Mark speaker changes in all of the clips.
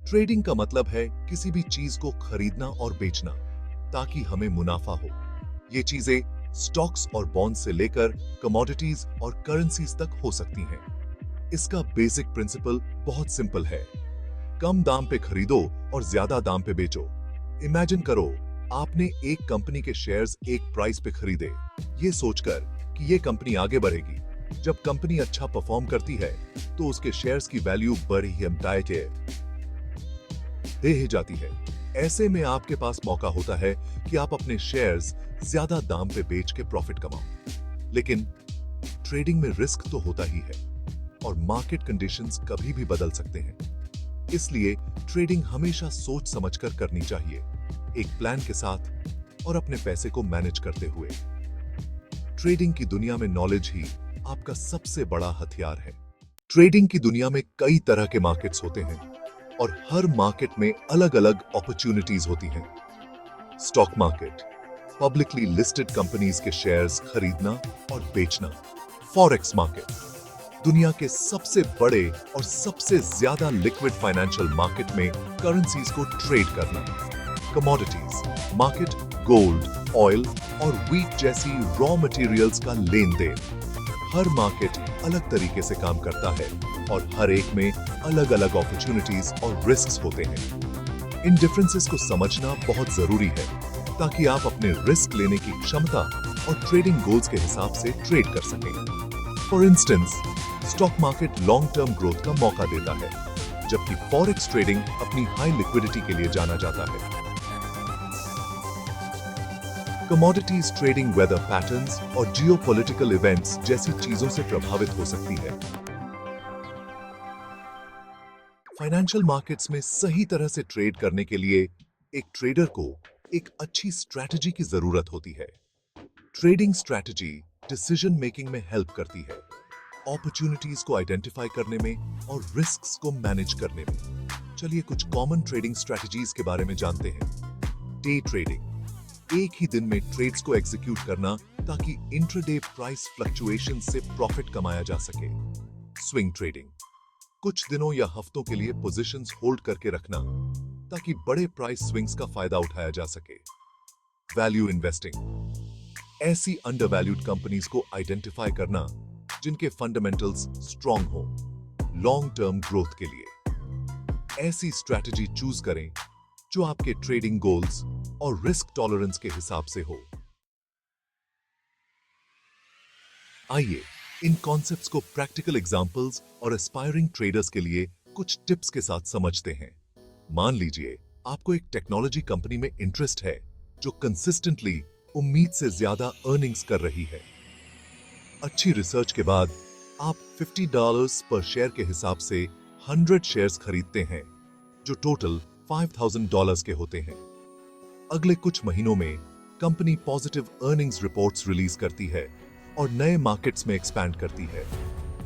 Speaker 1: Trading का मतलब है किसी भी चीज को खरीदना और बेचना ताकि हमें मुनाफा हो। ये चीजें स्टॉक्स और बॉन्ड से लेकर कमोडिटीज और करेंसीज तक हो सकती हैं। इसका बेसिक प्रिंसिपल बहुत सिंपल है। कम दाम पे खरीदो और ज्यादा दाम पे बेचो। इमेजिन करो, आपने एक कंपनी के शेयर्स एक प्राइस पे खरीदे, ये सोचकर कि ये कंपनी आगे बढ़ेगी। जब कंपनी अच्छा परफॉर्म करती है तो उसके शेयर्स की वैल्यू बढ़ ही जाती है। ऐसे में आपके पास मौका होता है कि आप अपने शेयर्स ज्यादा दाम पे बेच के प्रॉफिट कमाओ। लेकिन ट्रेडिंग में रिस्क तो होता ही है और मार्केट कंडीशंस कभी भी बदल सकते हैं। इसलिए ट्रेडिंग हमेशा सोच समझकर करनी चाहिए, एक प्लान के साथ और अपने पैसे को मैनेज करते हुए। ट्रेडिंग की दुनिया में नॉलेज ही आपका सबसे बड़ा हथियार है। ट्रेडिंग की दुनिया में कई तरह के मार्केट्स होते हैं और हर मार्केट में अलग अलग अपॉर्चुनिटीज होती हैं। Stock market, publicly listed companies के शेयर्स खरीदना और बेचना। फॉरेक्स मार्केट, दुनिया के सबसे बड़े और सबसे ज्यादा लिक्विड फाइनेंशियल मार्केट में करेंसीज को ट्रेड करना। कमोडिटीज मार्केट, गोल्ड, ऑयल और व्हीट जैसी रॉ मटेरियल्स का लेन देन। हर मार्केट अलग तरीके से काम करता है और हर एक में अलग अलग अपॉर्चुनिटीज और रिस्क्स होते हैं। इन डिफरेंसेस को समझना बहुत जरूरी है ताकि आप अपने रिस्क लेने की क्षमता और ट्रेडिंग गोल्स के हिसाब से ट्रेड कर सकें। For instance, stock market long term growth का मौका देता है, जबकि फॉरेक्स ट्रेडिंग अपनी हाई लिक्विडिटी के लिए जाना जाता है। कमोडिटीज ट्रेडिंग वेदर पैटर्न्स और जियोपॉलिटिकल इवेंट्स जैसी चीजों से प्रभावित हो सकती है। फाइनेंशियल मार्केट्स में सही तरह से ट्रेड करने के लिए एक ट्रेडर को एक अच्छी स्ट्रैटेजी की जरूरत होती है। ट्रेडिंग स्ट्रैटेजी डिसीजन मेकिंग में हेल्प करती है, अपॉर्चुनिटीज को आइडेंटिफाई करने में और रिस्क्स को मैनेज करने में। चलिए कुछ कॉमन ट्रेडिंग स्ट्रैटेजीज के बारे में जानते हैं। डे ट्रेडिंग, एक ही दिन में ट्रेड्स को एग्जीक्यूट करना ताकि इंट्राडे प्राइस फ्लक्चुएशन से प्रॉफिट कमाया जा सके। स्विंग ट्रेडिंग, कुछ दिनों या हफ्तों के लिए पोजीशंस होल्ड करके रखना ताकि बड़े प्राइस स्विंग्स का फायदा उठाया जा सके। वैल्यू इन्वेस्टिंग, ऐसी अंडरवैल्यूड कंपनीज को आइडेंटिफाई करना जिनके फंडामेंटल्स स्ट्रॉन्ग हो लॉन्ग टर्म ग्रोथ के लिए। ऐसी स्ट्रैटेजी चूज करें जो आपके ट्रेडिंग गोल्स और रिस्क टॉलरेंस के हिसाब से हो। आइए इन कॉन्सेप्ट्स को प्रैक्टिकल एग्जांपल्स और एस्पायरिंग ट्रेडर्स के लिए कुछ टिप्स के साथ समझते हैं। मान लीजिए आपको एक टेक्नोलॉजी कंपनी में इंटरेस्ट है जो कंसिस्टेंटली उम्मीद से ज्यादा अर्निंग्स कर रही है। अच्छी रिसर्च के बाद आप $50 पर शेयर के हिसाब से 100 शेयर्स खरीदते हैं जो टोटल $5,000 के होते हैं। अगले कुछ महीनों में company positive earnings reports release करती है और नए मार्केट्स में एक्सपैंड करती है।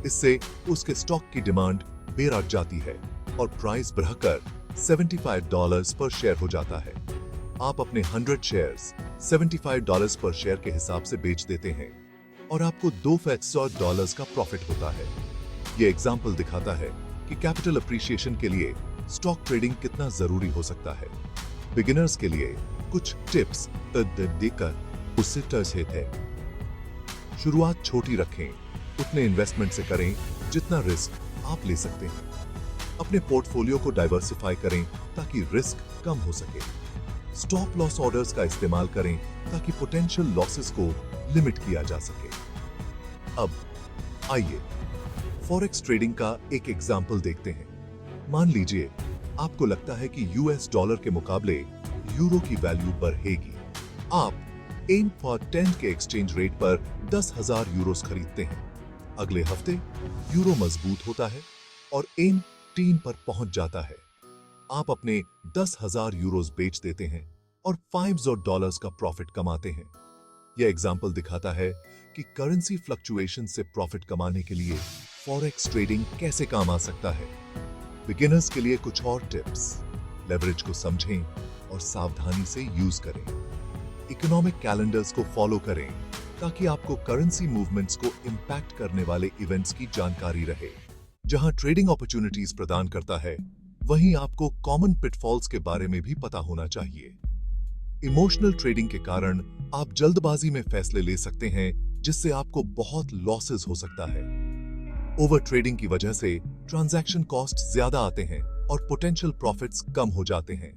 Speaker 1: इससे उसके स्टॉक की डिमांड बेराग जाती है और प्राइस बढ़कर $75 पर शेयर हो जाता है। आप अपने 100 शेयर्स $75 पर शेयर के हिसाब से बेच देते हैं और आपको $200 का प्रॉफिट होता है। ये एग्जाम्पल दिखाता है कि कैपिटल अप्रिशिएशन के लिए स्टॉक ट्रेडिंग कितना जरूरी हो सकता है। बिगिनर्स के लिए कुछ टिप्स देकर उससे टच है। शुरुआत छोटी रखें, उतने इन्वेस्टमेंट से करें जितना रिस्क आप ले सकते हैं। अपने पोर्टफोलियो को डाइवर्सिफाई करें ताकि रिस्क कम हो सके। स्टॉप लॉस ऑर्डर्स का इस्तेमाल करें ताकि पोटेंशियल लॉसेस को लिमिट किया जा सके। अब आइए फॉरेक्स ट्रेडिंग का एक एग्जाम्पल देखते हैं। मान लीजिए आपको लगता है कि US डॉलर के मुकाबले यूरो की वैल्यू बढ़ेगी। आप एम फॉर 10 के एक्सचेंज रेट पर 10,000 यूरोस खरीदते हैं। अगले हफ्ते यूरो मजबूत होता है और एम 3 पर पहुंच जाता है। आप अपने 10,000 यूरोस बेच देते हैं और $500 का प्रॉफिट कमाते हैं। यह एग्जाम्पल दिखाता है कि करेंसी फ्लक्चुएशन से प्रॉफिट कमाने के लिए फॉरेक्स ट्रेडिंग कैसे काम आ सकता है। बिगिनर्स के लिए कुछ और टिप्स। लेवरेज को समझें और सावधानी से यूज करें। इकोनॉमिक कैलेंडर्स को फॉलो करें ताकि आपको करेंसी मूवमेंट्स को इंपैक्ट करने वाले इवेंट्स की जानकारी रहे। जहां ट्रेडिंग अपॉर्चुनिटीज प्रदान करता है वहीं आपको कॉमन पिटफॉल्स के बारे में भी पता होना चाहिए। इमोशनल ट्रेडिंग के कारण आप जल्दबाजी में फैसले ले सकते हैं, जिससे आपको बहुत लॉसेस हो सकता है। ओवर ट्रेडिंग की वजह से ट्रांजैक्शन कॉस्ट ज्यादा आते हैं और पोटेंशियल प्रॉफिट्स कम हो जाते हैं।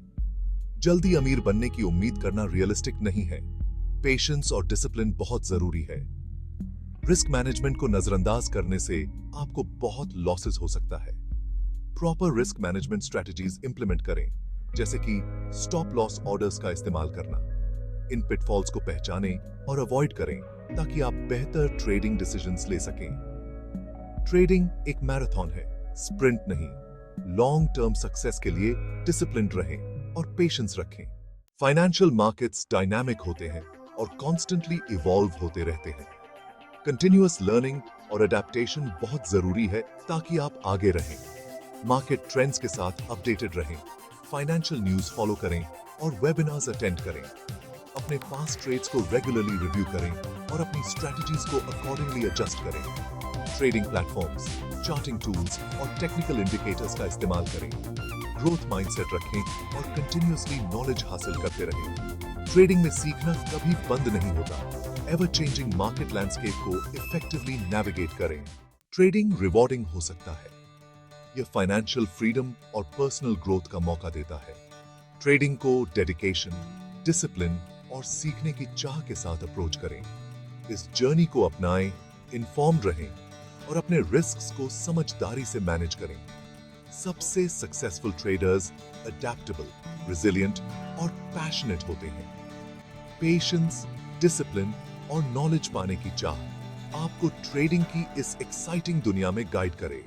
Speaker 1: जल्दी अमीर बनने की उम्मीद करना रियलिस्टिक नहीं है। पेशेंस और डिसिप्लिन बहुत जरूरी है। रिस्क मैनेजमेंट को नजरअंदाज करने से आपको बहुत लॉसेस हो सकता है। Proper risk management strategies implement करें, जैसे कि स्टॉप लॉस ऑर्डर्स का इस्तेमाल करना। इन पिटफॉल्स को पहचानें और अवॉइड करें ताकि आप बेहतर ट्रेडिंग डिसीजंस ले सकें। ट्रेडिंग एक मैराथन है, स्प्रिंट नहीं। लॉन्ग टर्म सक्सेस के लिए डिसिप्लिन्ड रहें और पेशेंस रखें। फाइनेंशियल मार्केट्स डायनामिक होते हैं और कॉन्स्टेंटली इवॉल्व होते रहते हैं। कंटिन्यूअस लर्निंग और अडेप्टेशन बहुत जरूरी है ताकि आप आगे रहें। मार्केट ट्रेंड्स के साथ अपडेटेड रहें, फाइनेंशियल न्यूज फॉलो करें और वेबिनार्स अटेंड करें। अपने पास्ट ट्रेड्स को रेगुलरली रिव्यू करें और अपनी स्ट्रेटजीज को अकॉर्डिंगली एडजस्ट करें। ट्रेडिंग प्लेटफॉर्म्स, चार्टिंग टूल्स और टेक्निकल इंडिकेटर्स का इस्तेमाल करें। ग्रोथ माइंडसेट रखें और कंटिन्यूअसली नॉलेज हासिल करते रहें। ट्रेडिंग में सीखना कभी बंद नहीं होता। एवर चेंजिंग मार्केट लैंडस्केप को इफेक्टिवली नेविगेट करें। ट्रेडिंग रिवॉर्डिंग हो सकता है। यह फाइनेंशियल फ्रीडम और पर्सनल ग्रोथ का मौका देता है। ट्रेडिंग को डेडिकेशन, डिसिप्लिन और सीखने की चाह के साथ अप्रोच करें। इस जर्नी को अपनाएं, इन्फॉर्म्ड रहें और अपने रिस्क्स को समझदारी से मैनेज करें। सबसे सक्सेसफुल ट्रेडर्स अडैप्टेबल, रिजिलिएंट और पैशनेट होते हैं। पेशेंस, डिसिप्लिन और नॉलेज पाने की चाह आपको ट्रेडिंग की इस एक्साइटिंग दुनिया में गाइड करे।